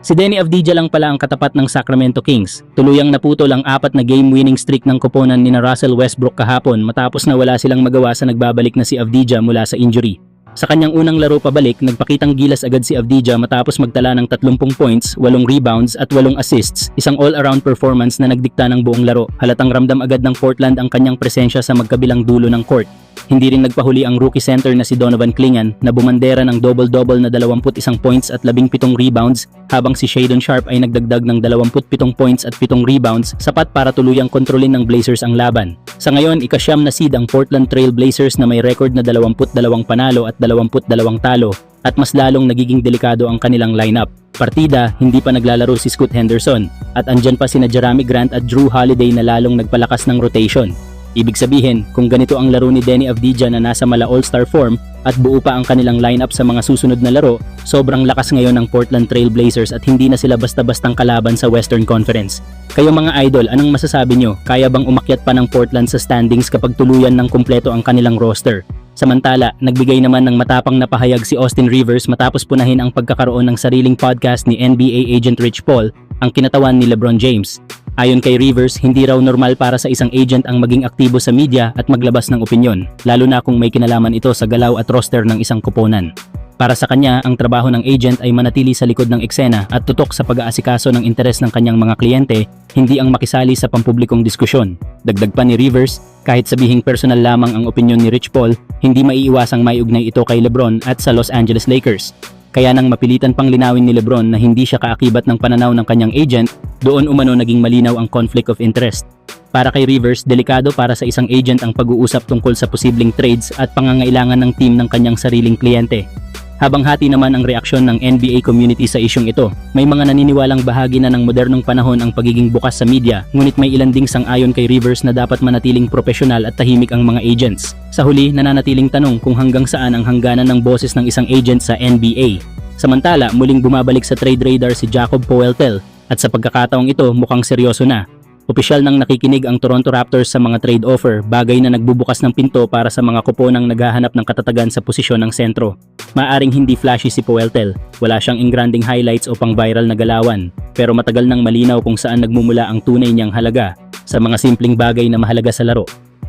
Si Denny Avdija lang pala ang katapat ng Sacramento Kings. Tuluyang naputol ang 4 na game-winning streak ng koponan ni Russell Westbrook kahapon matapos na wala silang magawa sa nagbabalik na si Avdija mula sa injury. Sa kanyang unang laro pabalik, nagpakitang gilas agad si Avdija matapos magtala ng 30 points, 8 rebounds at 8 assists, isang all-around performance na nagdikta ng buong laro. Halatang ramdam agad ng Portland ang kanyang presensya sa magkabilang dulo ng court. Hindi rin nagpahuli ang rookie center na si Donovan Clingan na bumandera ng double-double na 21 points at 17 rebounds habang si Shadon Sharp ay nagdagdag ng 27 points at 7 rebounds, sapat para tuluyang kontrolin ng Blazers ang laban. Sa ngayon, ika-9 na seed ang Portland Trail Blazers na may record na 22 panalo at 22 talo at mas lalong nagiging delikado ang kanilang lineup. Partida, hindi pa naglalaro si Scoot Henderson at andyan pa sina Jerami Grant at Drew Holiday na lalong nagpalakas ng rotation. Ibig sabihin, kung ganito ang laro ni Denny Avdija na nasa mala all-star form at buo pa ang kanilang lineup sa mga susunod na laro, sobrang lakas ngayon ng Portland Trail Blazers at hindi na sila basta-bastang kalaban sa Western Conference. Kayo mga idol, anong masasabi nyo? Kaya bang umakyat pa ng Portland sa standings kapag tuluyan ng kumpleto ang kanilang roster? Samantala, nagbigay naman ng matapang na pahayag si Austin Rivers matapos punahin ang pagkakaroon ng sariling podcast ni NBA agent Rich Paul, ang kinatawan ni LeBron James. Ayon kay Rivers, hindi raw normal para sa isang agent ang maging aktibo sa media at maglabas ng opinyon, lalo na kung may kinalaman ito sa galaw at roster ng isang koponan. Para sa kanya, ang trabaho ng agent ay manatili sa likod ng eksena at tutok sa pag-aasikaso ng interes ng kanyang mga kliyente, hindi ang makisali sa pampublikong diskusyon. Dagdag pa ni Rivers, kahit sabihing personal lamang ang opinyon ni Rich Paul, hindi maiiwasang maiugnay ito kay LeBron at sa Los Angeles Lakers. Kaya nang mapilitan pang linawin ni LeBron na hindi siya kaakibat ng pananaw ng kanyang agent, doon umano naging malinaw ang conflict of interest. Para kay Rivers, delikado para sa isang agent ang pag-uusap tungkol sa posibleng trades at pangangailangan ng team ng kanyang sariling kliyente. Habang hati naman ang reaksyon ng NBA community sa isyong ito, may mga naniniwalang bahagi na ng modernong panahon ang pagiging bukas sa media, ngunit may ilan ding sang-ayon kay Rivers na dapat manatiling profesional at tahimik ang mga agents. Sa huli, nananatiling tanong kung hanggang saan ang hangganan ng boses ng isang agent sa NBA. Samantala, muling bumabalik sa trade radar si Jakob Poeltl at sa pagkakataong ito mukhang seryoso na. Opisyal nang nakikinig ang Toronto Raptors sa mga trade offer, bagay na nagbubukas ng pinto para sa mga koponang naghahanap ng katatagan sa posisyon ng sentro. Maaring hindi flashy si Poeltl, wala siyang ingranding highlights o pang-viral na galawan, pero matagal nang malinaw kung saan nagmumula ang tunay niyang halaga, sa mga simpleng bagay na mahalaga sa laro.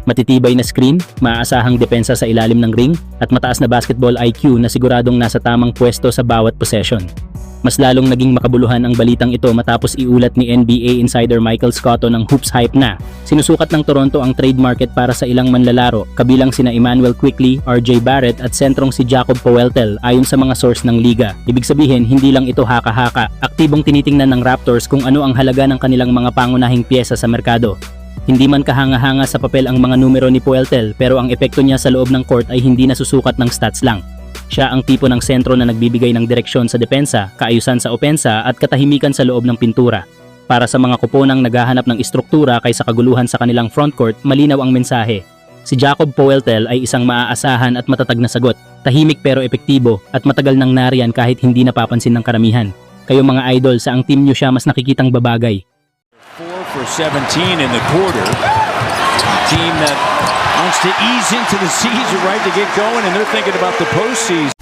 Matitibay na screen, maaasahang depensa sa ilalim ng ring, at mataas na basketball IQ na siguradong nasa tamang pwesto sa bawat possession. Mas lalong naging makabuluhan ang balitang ito matapos iulat ni NBA insider Michael Scotto ng Hoops Hype na sinusukat ng Toronto ang trade market para sa ilang manlalaro, kabilang sina Immanuel Quickley, RJ Barrett at sentrong si Jakob Poeltl ayon sa mga source ng liga. Ibig sabihin, hindi lang ito haka-haka. Aktibong tinitingnan ng Raptors kung ano ang halaga ng kanilang mga pangunahing piyesa sa merkado. Hindi man kahanga-hanga sa papel ang mga numero ni Poeltl, pero ang epekto niya sa loob ng court ay hindi nasusukat ng stats lang. Siya ang tipo ng sentro na nagbibigay ng direksyon sa depensa, kaayusan sa opensa at katahimikan sa loob ng pintura. Para sa mga koponang naghahanap ng istruktura kaysa kaguluhan sa kanilang frontcourt, malinaw ang mensahe. Si Jakob Poeltl ay isang maaasahan at matatag na sagot, tahimik pero epektibo at matagal nang nariyan kahit hindi napapansin ng karamihan. Kayo mga idol, sa ang team nyo siya mas nakikitang babagay? 4 for 17 in the quarter. Team that wants to ease into the season, right, to get going, and they're thinking about the postseason.